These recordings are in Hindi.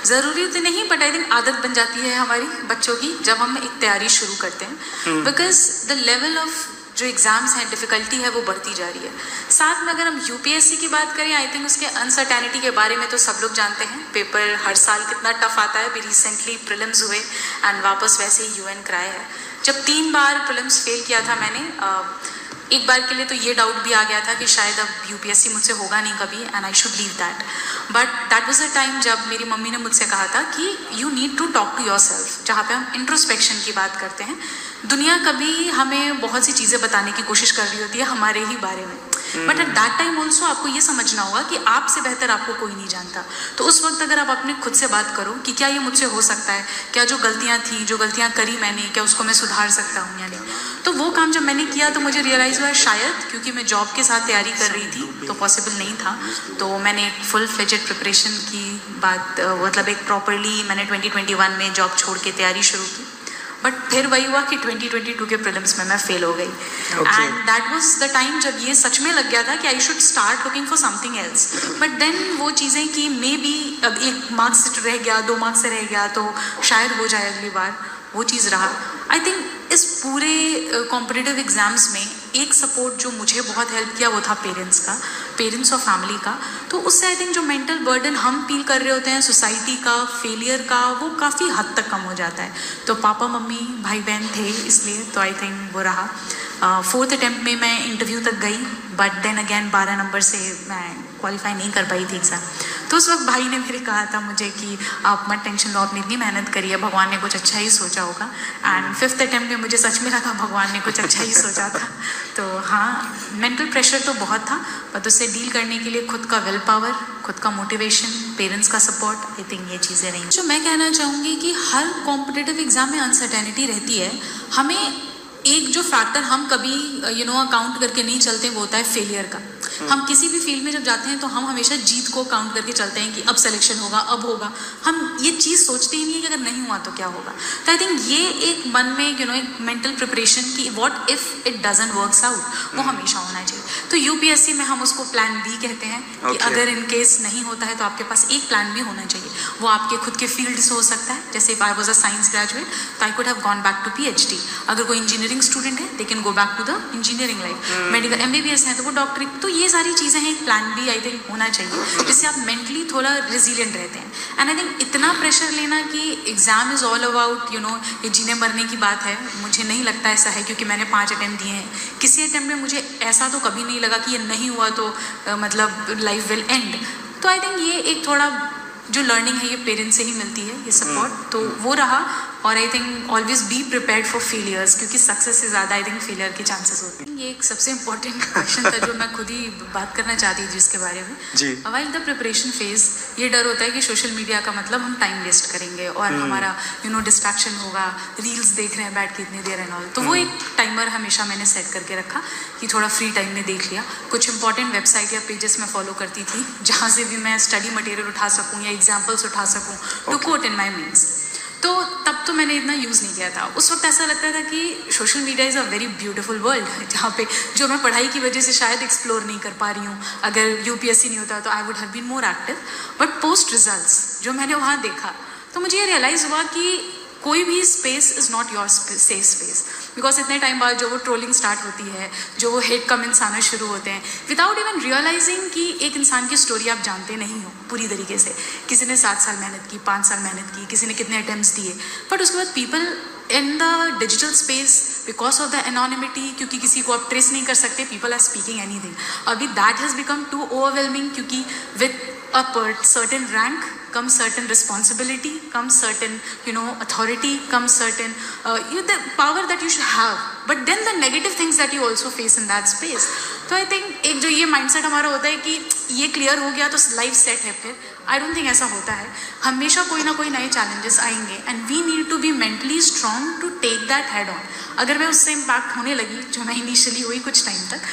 ज़रूरी तो नहीं, बट आई थिंक आदत बन जाती है हमारी बच्चों की जब हम एक तैयारी शुरू करते हैं, बिकॉज द लेवल ऑफ जो एग्ज़ाम्स हैं, डिफ़िकल्टी है वो बढ़ती जा रही है। साथ में अगर हम यूपीएससी की बात करें, आई थिंक उसके अनसर्टेनिटी के बारे में तो सब लोग जानते हैं। पेपर हर साल कितना टफ आता है। अभी रिसेंटली प्रीलिम्स हुए एंड वापस वैसे ही यूएन कराए है। जब 3 बार प्रीलिम्स फेल किया था मैंने, एक बार के लिए तो ये डाउट भी आ गया था कि शायद अब यूपीएससी मुझसे होगा नहीं कभी and I should leave that, but that was the time जब मेरी मम्मी ने मुझसे कहा था कि you need to talk to yourself, जहाँ पे हम इंट्रोस्पेक्शन की बात करते हैं। दुनिया कभी हमें बहुत सी चीज़ें बताने की कोशिश कर रही होती है हमारे ही बारे में, but at that time also आपको ये समझना होगा कि आपसे बेहतर आपको कोई नहीं जानता। तो उस वक्त अगर आप अपने खुद से बात करो कि क्या ये मुझसे हो सकता है, क्या जो गलतियाँ थी, जो गलतियाँ करी मैंने, क्या उसको मैं सुधार सकता हूँ या नहीं, तो वो काम जब मैंने किया तो मुझे रियलाइज़ हुआ शायद क्योंकि मैं जॉब के साथ तैयारी कर रही थी तो पॉसिबल नहीं था। तो मैंने एक फुल फ्लेजेड प्रिपरेशन की बात, मतलब एक प्रॉपरली मैंने 2021 में जॉब छोड़ के तैयारी शुरू की, बट फिर वही हुआ कि 2022 के प्रीलिम्स में मैं फेल हो गई and that was the time जब ये सच में लग गया था कि I should start looking for something else. But then वो चीज़ें कि मे बी अब 1 मार्क्स से रह गया, 2 मार्क्स से रह गया तो शायद हो जाए अगली बार, वो चीज़ रहा। आई थिंक इस पूरे कॉम्पिटिटिव एग्ज़ाम्स में एक सपोर्ट जो मुझे बहुत हेल्प किया वो था पेरेंट्स और फैमिली का। तो उससे आई थिंक जो मेंटल बर्डन हम फील कर रहे होते हैं सोसाइटी का, फेलियर का, वो काफ़ी हद तक कम हो जाता है। तो पापा मम्मी भाई बहन थे इसलिए, तो आई थिंक वो रहा। 4th अटेम्प्ट में मैं इंटरव्यू तक गई, बट देन अगेन 12 नंबर से मैं क्वालिफाई नहीं कर पाई थी एग्ज़ाम। तो उस वक्त भाई ने मेरे कहा था मुझे कि आप मत टेंशन लो, आपने इतनी मेहनत करी है, भगवान ने कुछ अच्छा ही सोचा होगा। एंड 5th अटेम्प्ट में मुझे सच में लगा भगवान ने कुछ अच्छा ही सोचा था। तो हाँ, मेंटल प्रेशर तो बहुत था, बट उससे डील करने के लिए खुद का विल पावर, खुद का मोटिवेशन, पेरेंट्स का सपोर्ट, आई थिंक ये चीज़ें रही। जो मैं कहना चाहूँगी कि हर कॉम्पिटिटिव एग्ज़ाम में अनसर्टेनिटी रहती है। हमें एक जो फैक्टर हम कभी अकाउंट करके नहीं चलते वो होता है फेलियर का। हम किसी भी फील्ड में जब जाते हैं तो हम हमेशा जीत को काउंट करके चलते हैं कि अब सिलेक्शन होगा, अब होगा। हम ये चीज़ सोचते ही नहीं है कि अगर नहीं हुआ तो क्या होगा। तो आई थिंक ये एक मन में एक मेंटल प्रिपरेशन की what if it doesn't works out, वो हमेशा होना चाहिए। तो यूपीएससी में हम उसको प्लान बी कहते हैं कि अगर इन केस नहीं होता है तो आपके पास एक प्लान बी होना चाहिए। वो आपके खुद के फील्ड से हो सकता है, जैसे if I was a science graduate तो I could have gone back to PhD. अगर कोई इंजीनियरिंग स्टूडेंट है they can go back to the engineering life. Medical MBBS है तो वो डॉक्टरी। तो ये सारी चीज़ें हैं, एक प्लान बी आई थिंक होना चाहिए, जिससे आप मेंटली थोड़ा रेजिलिएंट रहते हैं। एंड आई थिंक इतना प्रेशर लेना कि एग्जाम इज़ ऑल अबाउट ये जीने मरने की बात है, मुझे नहीं लगता ऐसा है, क्योंकि मैंने 5 अटेम्प्ट दिए हैं। किसी अटेम्प्ट में मुझे ऐसा तो कभी नहीं लगा कि ये नहीं हुआ तो मतलब लाइफ विल एंड। तो आई थिंक ये एक थोड़ा जो लर्निंग है ये पेरेंट्स से ही मिलती है, ये सपोर्ट तो वो रहा। और I think always be prepared for failures, क्योंकि सक्सेस से ज़्यादा आई थिंक फेलियर के चांसेस होते हैं। ये एक सबसे इंपॉर्टेंट क्वेश्चन था जो मैं खुद ही बात करना चाहती थी जिसके बारे में। व्हाइल द प्रिपरेशन फेज ये डर होता है कि सोशल मीडिया का मतलब हम टाइम वेस्ट करेंगे और हमारा डिस्ट्रैक्शन होगा, रील्स देख रहे हैं बैठ के इतनी देर एंड ऑल। तो वो एक टाइमर हमेशा मैंने सेट करके रखा कि थोड़ा फ्री टाइम में देख लिया। कुछ इंपॉर्टेंट वेबसाइट या पेजेस मैं फॉलो करती थी जहाँ से भी मैं स्टडी मटेरियल उठा सकूँ या एग्जाम्पल्स उठा सकूँ to quote in my means. तो तब तो मैंने इतना यूज़ नहीं किया था। उस वक्त ऐसा लगता था कि social media is a very beautiful world, जहाँ पे जो मैं पढ़ाई की वजह से शायद एक्सप्लोर नहीं कर पा रही हूँ। अगर यूपीएससी नहीं होता तो I would have been more active. But post results जो मैंने वहाँ देखा तो मुझे ये रियलाइज़ हुआ कि कोई भी space is not your safe space. Because इतने टाइम बाद जो वो ट्रोलिंग स्टार्ट होती है, जो वो हेट कमेंट्स आना शुरू होते हैं विदाउट इवन रियलाइजिंग कि एक इंसान की स्टोरी आप जानते नहीं हो पूरी तरीके से। किसी ने 7 साल मेहनत की, 5 साल मेहनत की, किसी ने कितने अटेम्प्ट्स दिए, बट उसके बाद people in the digital space because of the anonymity, क्योंकि किसी को आप ट्रेस नहीं कर सकते, पीपल आर स्पीकिंग एनीथिंग। अभी that has become too overwhelming, क्योंकि with a certain rank comes certain responsibility, comes certain authority, comes certain the power that you should have, but then the negative things that you also face in that space. तो आई थिंक एक जो ये माइंडसेट हमारा होता है कि ये क्लियर हो गया तो लाइफ सेट है, फिर आई डोंट थिंक ऐसा होता है। हमेशा कोई ना कोई नए चैलेंजेस आएंगे and we need to be mentally strong to take that head on. अगर मैं उससे इम्पैक्ट होने लगी जो मैं इनिशियली हुई कुछ टाइम तक,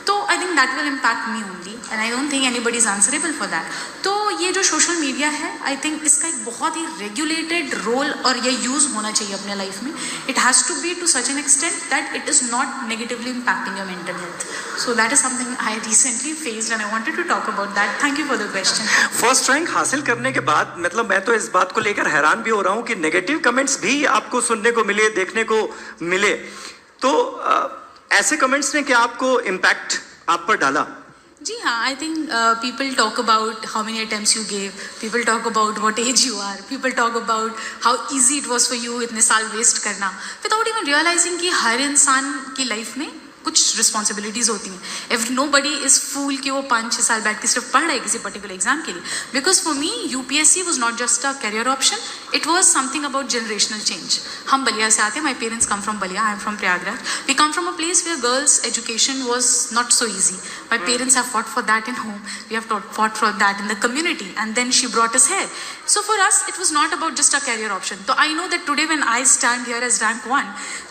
तो आई think that will impact me only and I don't think anybody is answerable for that. तो ये जो सोशल मीडिया है, आई थिंक इसका एक बहुत ही रेगुलेटेड रोल और ये यूज़ होना चाहिए अपने लाइफ में. It has to be to such an extent that it is not negatively impacting your mental health. So that is something I recently faced and I wanted to talk about that. Thank you for the question. First rank हासिल करने के बाद मतलब मैं तो इस बात को लेकर हैरान भी हो रहा हूँ कि नेगेटिव कमेंट्स भी आपको सुनने को मिले, देखने को मिले. तो ऐसे कमेंट्स ने क्या आपको इम्पैक्ट आप पर डाला? जी हाँ, I think people talk about how many attempts you gave, people talk about what age you are, people talk about how easy it was for you इतने साल वेस्ट करना, विदाउट इवन रियलाइजिंग कि हर इंसान की लाइफ में कुछ रिस्पॉन्सिबिलिटीज़ होती हैं. इफ नो बडी इज़ फूल कि वो 5-6 साल बैठ के सिर्फ पढ़ रहा है किसी पर्टिकुलर एग्जाम के लिए. Because for me UPSC was not just a career option, it was something about generational change. हम बलिया से आते हैं, my parents come from Ballia, I am from Prayagraj. We come from a place where girls education was not so easy. My parents have fought for that in home, we have fought for that in the community, and then she brought us here. So for us, it was not about just a career option. So I know that today when I stand here as rank 1,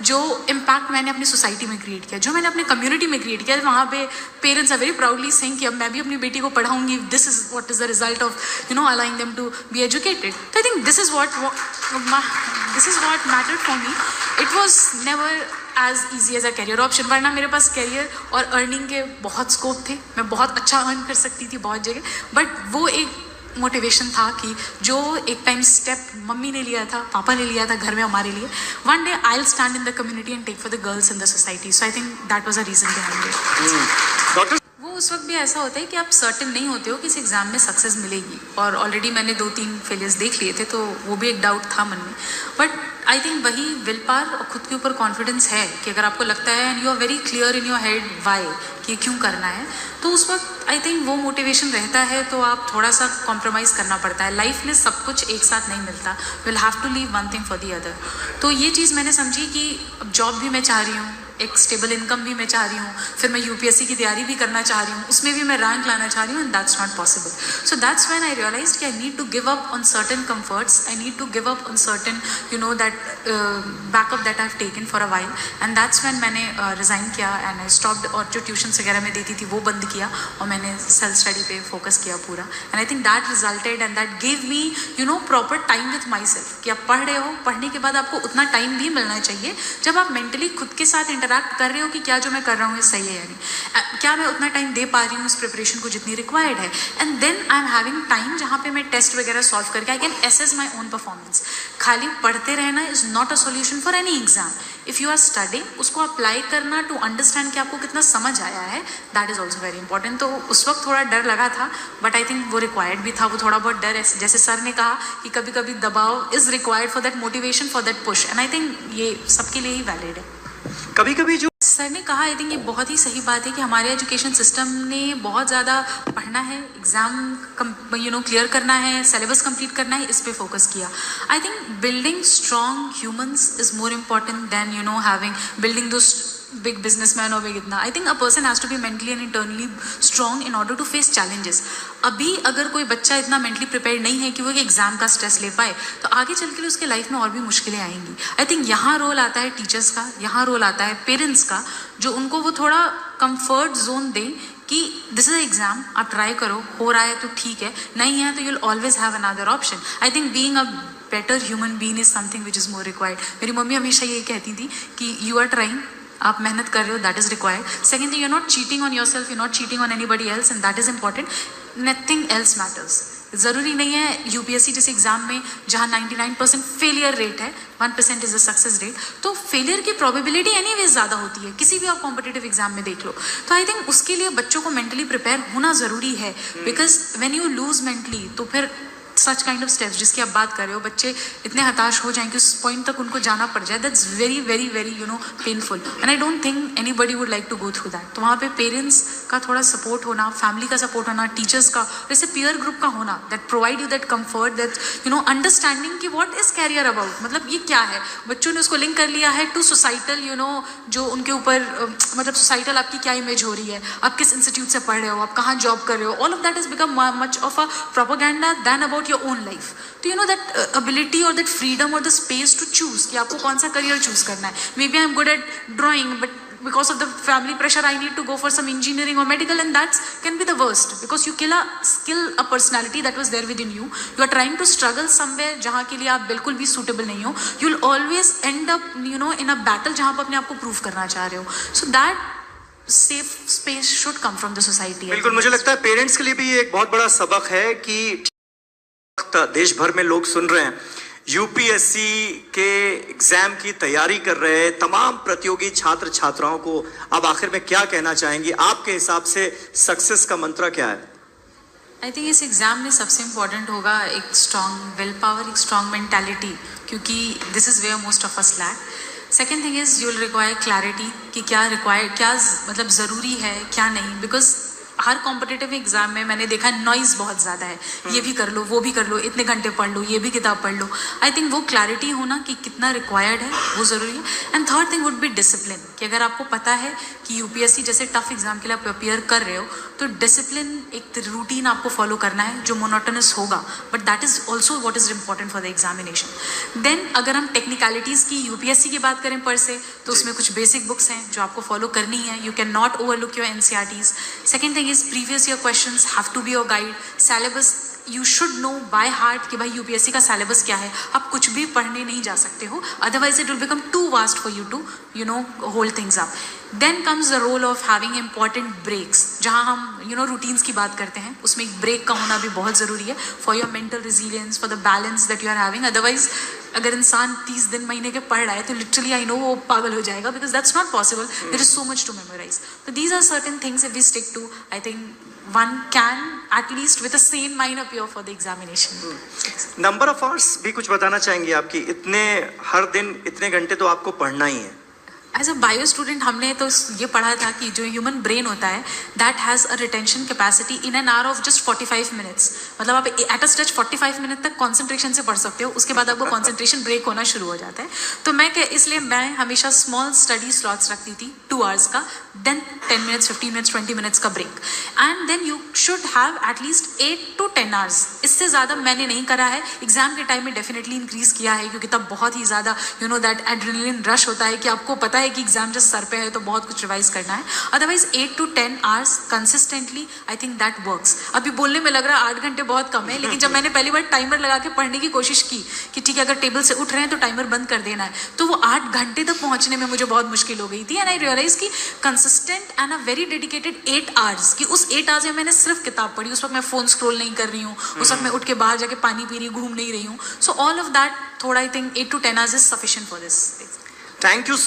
जो impact मैंने अपनी society में create किया, जो मैंने अपने community में create किया, वहाँ पे parents are very proudly saying कि अब मैं भी अपनी बेटी को पढ़ाऊंगी. This is what is the result of allowing them to be educated. So I think this is what mattered for me. It was never as easy as a career option. वरना मेरे पास career और earning के बहुत scope थे. मैं बहुत अच्छा earn कर सकती थी बहुत जगह. But वो एक मोटिवेशन था कि जो एक टाइम स्टेप मम्मी ने लिया था, पापा ने लिया था घर में हमारे लिए, one day I will stand in the community and take for the girls in the society. So I think that was a reason behind it. Doctor, वो उस वक्त भी ऐसा होता है कि आप सर्टेन नहीं होते हो कि इस एग्जाम में सक्सेस मिलेगी, और ऑलरेडी मैंने 2-3 फेलियर्स देख लिए थे, तो वो भी एक डाउट था मन में. बट आई थिंक वही विल पावर और खुद के ऊपर कॉन्फिडेंस है कि अगर आपको लगता है and you are very clear in your head why कि क्यों करना है, तो उस वक्त आई थिंक वो मोटिवेशन रहता है. तो आप थोड़ा सा कॉम्प्रोमाइज़ करना पड़ता है. लाइफ में सब कुछ एक साथ नहीं मिलता. You will have to leave one thing for the other. तो ये चीज़ मैंने समझी कि अब जॉब भी मैं चाह रही हूँ, एक स्टेबल इनकम भी मैं चाह रही हूँ, फिर मैं यूपीएससी की तैयारी भी करना चाह रही हूँ, उसमें भी मैं रैंक लाना चाह रही हूँ, and that's not possible. So that's when I realised कि I need to give up on certain comforts, I need to give up on certain that backup that I have taken for a while, and that's when मैंने रिज़ाइन किया एंड आई स्टॉप्ड. और जो ट्यूशन्स वगैरह में देती थी वो बंद किया और मैंने सेल्फ स्टडी पे फोकस किया पूरा. And I think that resulted and that give me proper time with my self. कि आप पढ़ रहे हो, पढ़ने के बाद आपको उतना टाइम भी मिलना चाहिए जब आप मेंटली खुद के साथ इंटरैक्ट कर रहे हो कि क्या जो मैं कर रहा हूँ ये सही है या नहीं, क्या मैं उतना टाइम दे पा रही हूँ उस प्रिपरेशन को जितनी रिक्वायर्ड है. And then I am having time जहाँ पे मैं टेस्ट वगैरह सॉल्व करके I can assess my own performance. खाली पढ़ते रहना is not a solution for any exam. If you are studying, उसको अप्लाई करना टू अंडरस्टैंड कि आपको कितना समझ आया है, that is also very important. तो उस वक्त थोड़ा डर लगा था, बट आई थिंक वो रिक्वायर्ड भी था. वो थोड़ा बहुत डर, जैसे सर ने कहा कि कभी कभी दबाव is required for that motivation, for that push, and I think ये सबके लिए ही वैलिड है. कभी कभी जो सर ने कहा, आई थिंक ये बहुत ही सही बात है कि हमारे एजुकेशन सिस्टम ने बहुत ज़्यादा पढ़ना है, एग्ज़ाम क्लियर करना है, सिलेबस कंप्लीट करना है, इस पे फोकस किया. I think building strong humans is more important than having building those big businessman or big इतना. I think a person has to be mentally and internally strong in order to face challenges. अभी अगर कोई बच्चा इतना mentally prepared नहीं है कि वो एक एग्जाम का स्ट्रेस ले पाए, तो आगे चल के उसके लाइफ में और भी मुश्किलें आएंगी. आई थिंक यहाँ रोल आता है टीचर्स का, यहाँ रोल आता है पेरेंट्स का, जो उनको वो थोड़ा कंफर्ट जोन दें कि दिस इज एग्जाम, आप ट्राई करो, हो रहा है तो ठीक है, नहीं है तो you will always have another option. I think being a better human being is something which is more required. मेरी मम्मी हमेशा ये कहती थी कि यू आर ट्राइंग, आप मेहनत कर रहे हो, that is required. Second thing, you are not cheating on yourself, you not cheating on anybody else, and that is important. Nothing else matters. ज़रूरी नहीं है यूपीएससी जैसे एग्जाम में जहाँ 99% फेलियर रेट है, 1% इज द सक्सेस रेट, तो फेलियर की प्रोबेबिलिटी एनीवेज ज़्यादा होती है. किसी भी आप कॉम्पिटिटिव एग्जाम में देख लो. तो आई थिंक उसके लिए बच्चों को मेंटली प्रिपेयर होना ज़रूरी है. Because when you lose mentally, तो फिर सच काइंड ऑफ स्टेप्स जिसकी आप बात कर रहे हो, बच्चे इतने हताश हो जाएं कि उस पॉइंट तक उनको जाना पड़ जाए, that's very very very painful, and I don't think anybody would like to go through that. तो वहाँ पे पेरेंट्स का थोड़ा सपोर्ट होना, फैमिली का सपोर्ट होना, टीचर्स का, जैसे पीयर ग्रुप का होना, that provide you that comfort, that understanding कि व्हाट इज कैरियर अबाउट, मतलब ये क्या है. बच्चों ने उसको लिंक कर लिया है टू सोसाइटल, जो उनके ऊपर मतलब सोसाइटल आपकी क्या इमेज हो रही है, आप किस इंस्टीट्यूट से पढ़ रहे हो, आप कहाँ जॉब कर रहे हो, all of that is become much of a propaganda then about your own life. तो दैट अबिलिटी और दैट फ्रीडम और द स्पेस टू चूज कि आपको कौन सा करियर चूज करना है. Maybe I am good at drawing, but because of the family pressure I need to go for some engineering or medical, and that can be the worst because you kill a personality that was there within you. You are trying to struggle somewhere जहाँ के लिए आप बिल्कुल भी suitable नहीं हो. You'll always end up in a battle जहाँ आप अपने आप को prove करना चाह रहे हो. So that safe space should come from the society. बिल्कुल, मुझे लगता है पेरेंट्स के लिए भी एक बहुत बड़ा सबक है कि देश भर में लोग सुन रहे हैं, यूपीएससी के एग्जाम की तैयारी कर रहे हैं तमाम प्रतियोगी छात्र छात्राओं को अब आखिर में क्या कहना चाहेंगी? आपके हिसाब से सक्सेस का मंत्र क्या है? आई थिंक इस एग्जाम में सबसे इम्पोर्टेंट होगा एक स्ट्रॉन्ग विल पावर, एक स्ट्रॉन्ग मेंटालिटी, क्योंकि this is where most of us lack. Second thing is you will require clarity कि क्या मतलब ज़रूरी है क्या नहीं, बिकॉज हर कॉम्पिटिटिव एग्जाम में मैंने देखा नॉइज़ बहुत ज़्यादा है. ये भी कर लो, वो भी कर लो, इतने घंटे पढ़ लो, ये भी किताब पढ़ लो. आई थिंक वो क्लैरिटी होना कि कितना रिक्वायर्ड है वो ज़रूरी है. And third thing would be discipline, कि अगर आपको पता है कि यूपीएससी जैसे टफ एग्जाम के लिए आप अपियर कर रहे हो तो डिसिप्लिन, एक रूटीन आपको फॉलो करना है जो मोनोटोनस होगा, but that is also what is important for the examination. Then अगर हम टेक्निकलिटीज़ की यूपीएससी की बात करें पर से, तो उसमें कुछ बेसिक बुक्स हैं जो आपको फॉलो करनी है. You can not overlook your NCERTs. Second thing is previous year questions have to be your guide. Syllabus you should know by heart कि भाई यूपीएससी का सिलेबस क्या है. आप कुछ भी पढ़ने नहीं जा सकते हो, otherwise it will become too vast for you to hold things up. Then comes the role of having important breaks, जहाँ हम रूटीन्स की बात करते हैं, उसमें एक ब्रेक का होना भी बहुत ज़रूरी है for your mental resilience, for the balance that you are having. Otherwise अगर इंसान 30 दिन महीने के पढ़ रहा है तो लिटरली आई नो वो पागल हो जाएगा, because that's not possible. There is so much to memorise. तो these are certain things if we stick to, I think one can at least with a sane mind appear for the examination. Number of hours भी कुछ बताना चाहेंगे आपकी? इतने हर दिन इतने घंटे तो आपको पढ़ना ही है. एज अ बायो स्टूडेंट हमने तो ये पढ़ा था कि जो ह्यूमन ब्रेन होता है that has a retention capacity in an hour of just 45 minutes. मतलब आप एट अ स्ट्रेच 45 मिनट तक कॉन्सेंट्रेशन से पढ़ सकते हो, उसके बाद आपको कॉन्सेंट्रेशन ब्रेक होना शुरू हो जाता है. तो इसलिए मैं हमेशा स्मॉल स्टडी स्लॉट्स रखती थी 2 आवर्स का, देन 10 मिनट्स, 15 मिनट्स, 20 मिनट्स का break, and then you should have at least 8 to 10 hours. इससे ज़्यादा मैंने नहीं करा है. एग्जाम के टाइम में डेफिनेटली इंक्रीज किया है, क्योंकि तब बहुत ही ज़्यादा दैट एड्रेनलिन रश होता है कि आपको पता है कि एग्जाम जस्ट सर पे है तो बहुत कुछ रिवाइज करना है. Otherwise 8 to 10 hours consistently, I think that works. अभी बोलने में लग रहा है 8 घंटे बहुत कम है, लेकिन जब मैंने पहली बार टाइमर लगा के पढ़ने की कोशिश की कि ठीक है अगर टेबल से उठ रहे हैं तो टाइमर बंद कर देना है, तो वो 8 घंटे तक पहुंचने में मुझे बहुत मुश्किल हो गई थी. एंड आई रियलाइज कि consistent and a very dedicated 8 hours, कि उस 8 आवर्स में मैंने सिर्फ किताब पढ़ी. उस वक्त मैं फोन स्क्रॉल नहीं कर रही हूँ, उस वक्त मैं उठ के बाहर जाके पानी पी रही हूँ, घूम नहीं रही हूँ. सो ऑल ऑफ दैट थोड़ा I think 8 to 10 hours is sufficient for this. Thank you.